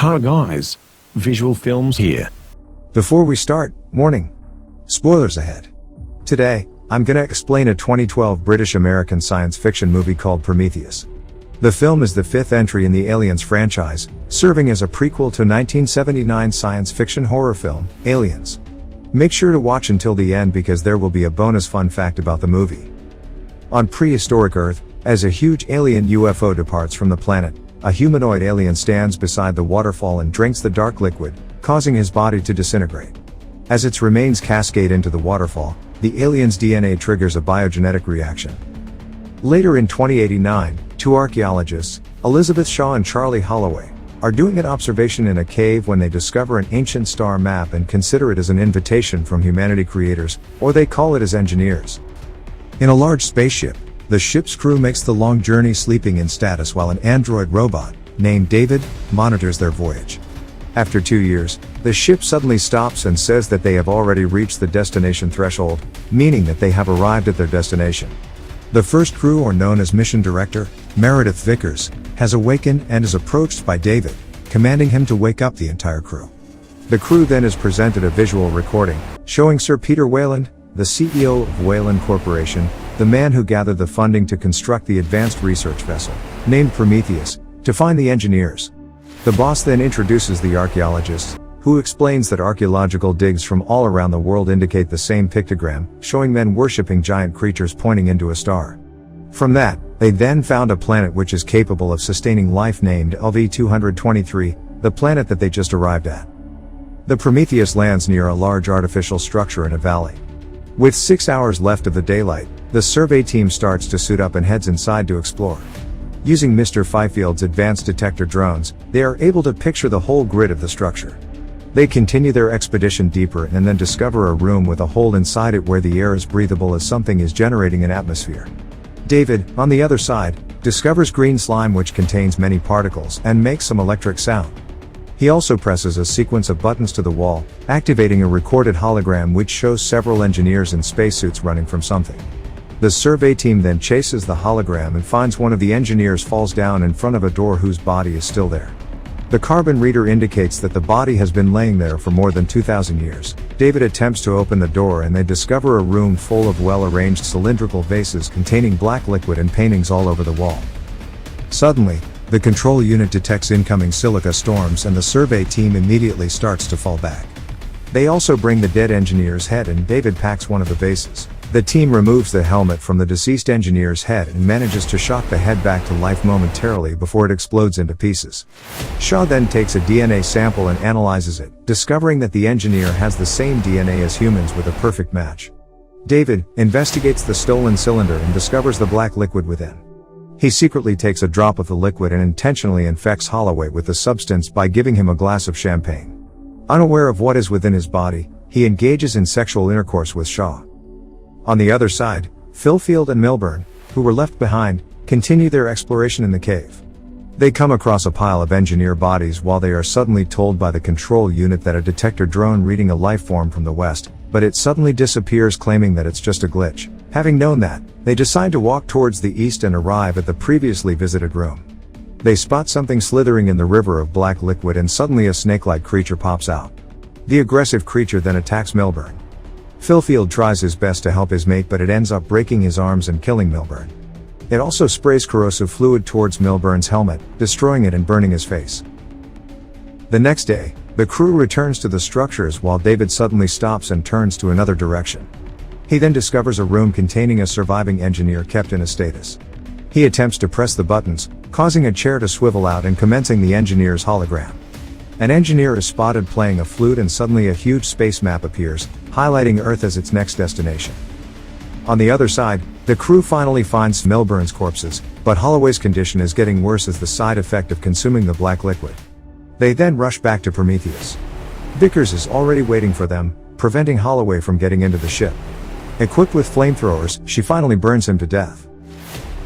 Hi guys, Visual Films here. Before we start, warning. Spoilers ahead. Today, I'm gonna explain a 2012 British-American science fiction movie called Prometheus. The film is the fifth entry in the Aliens franchise, serving as a prequel to 1979 science fiction horror film, Aliens. Make sure to watch until the end because there will be a bonus fun fact about the movie. On prehistoric Earth, as a huge alien UFO departs from the planet, a humanoid alien stands beside the waterfall and drinks the dark liquid, causing his body to disintegrate. As its remains cascade into the waterfall, the alien's DNA triggers a biogenetic reaction. Later in 2089, two archaeologists, Elizabeth Shaw and Charlie Holloway, are doing an observation in a cave when they discover an ancient star map and consider it as an invitation from humanity creators, or they call it as engineers. In a large spaceship, the ship's crew makes the long journey sleeping in status while an android robot, named David, monitors their voyage. After 2 years, the ship suddenly stops and says that they have already reached the destination threshold, meaning that they have arrived at their destination. The first crew, or known as Mission Director, Meredith Vickers, has awakened and is approached by David, commanding him to wake up the entire crew. The crew then is presented a visual recording, showing Sir Peter Weyland, the CEO of Weyland Corporation, the man who gathered the funding to construct the advanced research vessel, named Prometheus, to find the engineers. The boss then introduces the archaeologists, who explains that archaeological digs from all around the world indicate the same pictogram, showing men worshipping giant creatures pointing into a star. From that, they then found a planet which is capable of sustaining life named LV-223, the planet that they just arrived at. The Prometheus lands near a large artificial structure in a valley. With 6 hours left of the daylight, the survey team starts to suit up and heads inside to explore. Using Mr. Fifield's advanced detector drones, they are able to picture the whole grid of the structure. They continue their expedition deeper and then discover a room with a hole inside it where the air is breathable as something is generating an atmosphere. David, on the other side, discovers green slime which contains many particles and makes some electric sound. He also presses a sequence of buttons to the wall, activating a recorded hologram which shows several engineers in spacesuits running from something. The survey team then chases the hologram and finds one of the engineers falls down in front of a door whose body is still there. The carbon reader indicates that the body has been laying there for more than 2,000 years. David attempts to open the door and they discover a room full of well-arranged cylindrical vases containing black liquid and paintings all over the wall. Suddenly, the control unit detects incoming silica storms and the survey team immediately starts to fall back. They also bring the dead engineer's head and David packs one of the vases. The team removes the helmet from the deceased engineer's head and manages to shock the head back to life momentarily before it explodes into pieces. Shaw then takes a DNA sample and analyzes it, discovering that the engineer has the same DNA as humans with a perfect match. David investigates the stolen cylinder and discovers the black liquid within. He secretly takes a drop of the liquid and intentionally infects Holloway with the substance by giving him a glass of champagne. Unaware of what is within his body, he engages in sexual intercourse with Shaw. On the other side, Philfield and Milburn, who were left behind, continue their exploration in the cave. They come across a pile of engineer bodies while they are suddenly told by the control unit that a detector drone reading a life form from the west, but it suddenly disappears, claiming that it's just a glitch. Having known that, they decide to walk towards the east and arrive at the previously visited room. They spot something slithering in the river of black liquid and suddenly a snake-like creature pops out. The aggressive creature then attacks Milburn. Philfield tries his best to help his mate, but it ends up breaking his arms and killing Milburn. It also sprays corrosive fluid towards Milburn's helmet, destroying it and burning his face. The next day, the crew returns to the structures while David suddenly stops and turns to another direction. He then discovers a room containing a surviving engineer kept in a status. He attempts to press the buttons, causing a chair to swivel out and commencing the engineer's hologram. An engineer is spotted playing a flute and suddenly a huge space map appears, highlighting Earth as its next destination. On the other side, the crew finally finds Milburn's corpses, but Holloway's condition is getting worse as the side effect of consuming the black liquid. They then rush back to Prometheus. Vickers is already waiting for them, preventing Holloway from getting into the ship. Equipped with flamethrowers, she finally burns him to death.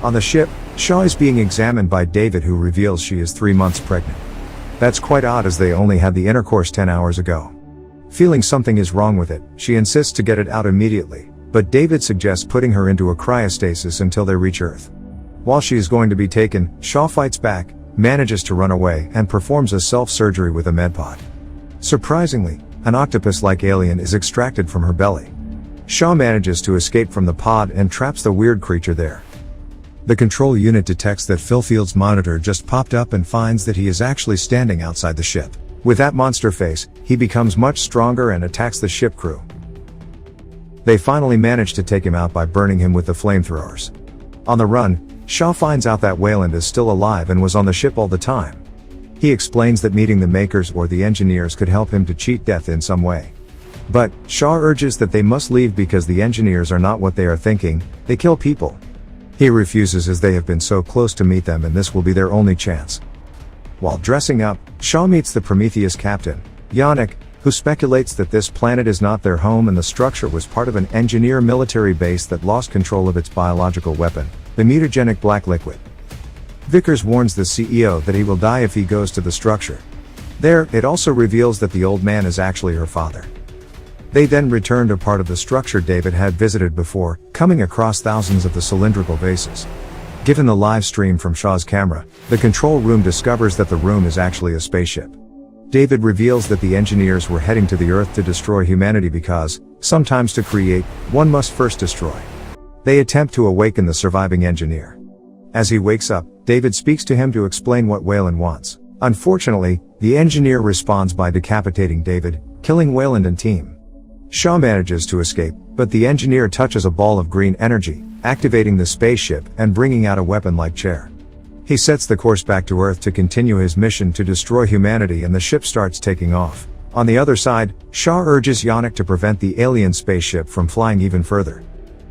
On the ship, Shaw is being examined by David, who reveals she is 3 months pregnant. That's quite odd as they only had the intercourse 10 hours ago. Feeling something is wrong with it, she insists to get it out immediately, but David suggests putting her into a cryostasis until they reach Earth. While she is going to be taken, Shaw fights back, manages to run away and performs a self-surgery with a medpod. Surprisingly, an octopus-like alien is extracted from her belly. Shaw manages to escape from the pod and traps the weird creature there. The control unit detects that Philfield's monitor just popped up and finds that he is actually standing outside the ship. With that monster face, he becomes much stronger and attacks the ship crew. They finally manage to take him out by burning him with the flamethrowers. On the run, Shaw finds out that Wayland is still alive and was on the ship all the time. He explains that meeting the makers or the engineers could help him to cheat death in some way. But, Shaw urges that they must leave because the engineers are not what they are thinking, they kill people. He refuses as they have been so close to meet them and this will be their only chance. While dressing up, Shaw meets the Prometheus captain, Yannick, who speculates that this planet is not their home and the structure was part of an engineer military base that lost control of its biological weapon, the mutagenic black liquid. Vickers warns the CEO that he will die if he goes to the structure. There, it also reveals that the old man is actually her father. They then return to part of the structure David had visited before, coming across thousands of the cylindrical vases. Given the live stream from Shaw's camera, the control room discovers that the room is actually a spaceship. David reveals that the engineers were heading to the Earth to destroy humanity because, sometimes to create, one must first destroy. They attempt to awaken the surviving engineer. As he wakes up, David speaks to him to explain what Wayland wants. Unfortunately, the engineer responds by decapitating David, killing Wayland and team. Shaw manages to escape, but the engineer touches a ball of green energy, activating the spaceship and bringing out a weapon-like chair. He sets the course back to Earth to continue his mission to destroy humanity and the ship starts taking off. On the other side, Shaw urges Yannick to prevent the alien spaceship from flying even further.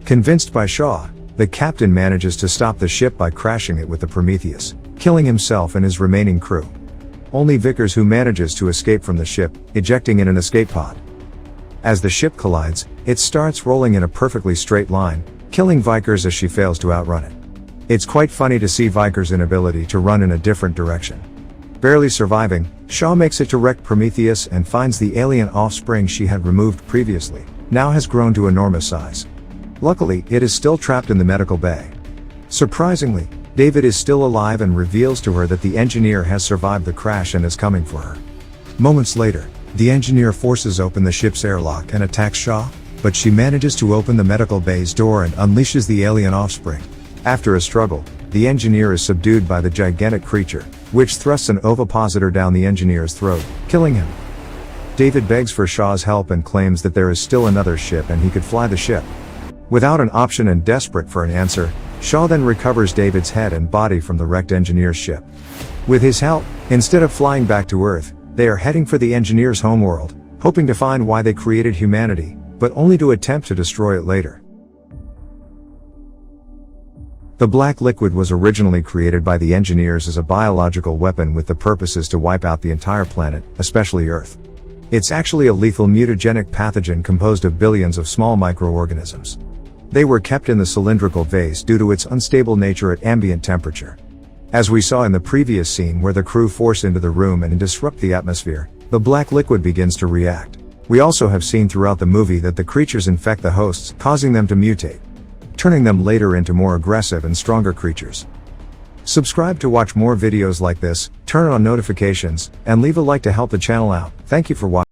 Convinced by Shaw, the captain manages to stop the ship by crashing it with the Prometheus, killing himself and his remaining crew. Only Vickers who manages to escape from the ship, ejecting in an escape pod. As the ship collides, it starts rolling in a perfectly straight line, killing Vickers as she fails to outrun it. It's quite funny to see Vickers' inability to run in a different direction. Barely surviving, Shaw makes it to wreck Prometheus and finds the alien offspring she had removed previously, now has grown to enormous size. Luckily, it is still trapped in the medical bay. Surprisingly, David is still alive and reveals to her that the engineer has survived the crash and is coming for her. Moments later, the engineer forces open the ship's airlock and attacks Shaw, but she manages to open the medical bay's door and unleashes the alien offspring. After a struggle, the engineer is subdued by the gigantic creature, which thrusts an ovipositor down the engineer's throat, killing him. David begs for Shaw's help and claims that there is still another ship and he could fly the ship. Without an option and desperate for an answer, Shaw then recovers David's head and body from the wrecked engineer's ship. With his help, instead of flying back to Earth, they are heading for the engineer's homeworld, hoping to find why they created humanity, but only to attempt to destroy it later. The black liquid was originally created by the engineers as a biological weapon with the purposes to wipe out the entire planet, especially Earth. It's actually a lethal mutagenic pathogen composed of billions of small microorganisms. They were kept in the cylindrical vase due to its unstable nature at ambient temperature. As we saw in the previous scene where the crew force into the room and disrupt the atmosphere, the black liquid begins to react. We also have seen throughout the movie that the creatures infect the hosts, causing them to mutate, turning them later into more aggressive and stronger creatures. Subscribe to watch more videos like this, turn on notifications, and leave a like to help the channel out. Thank you for watching.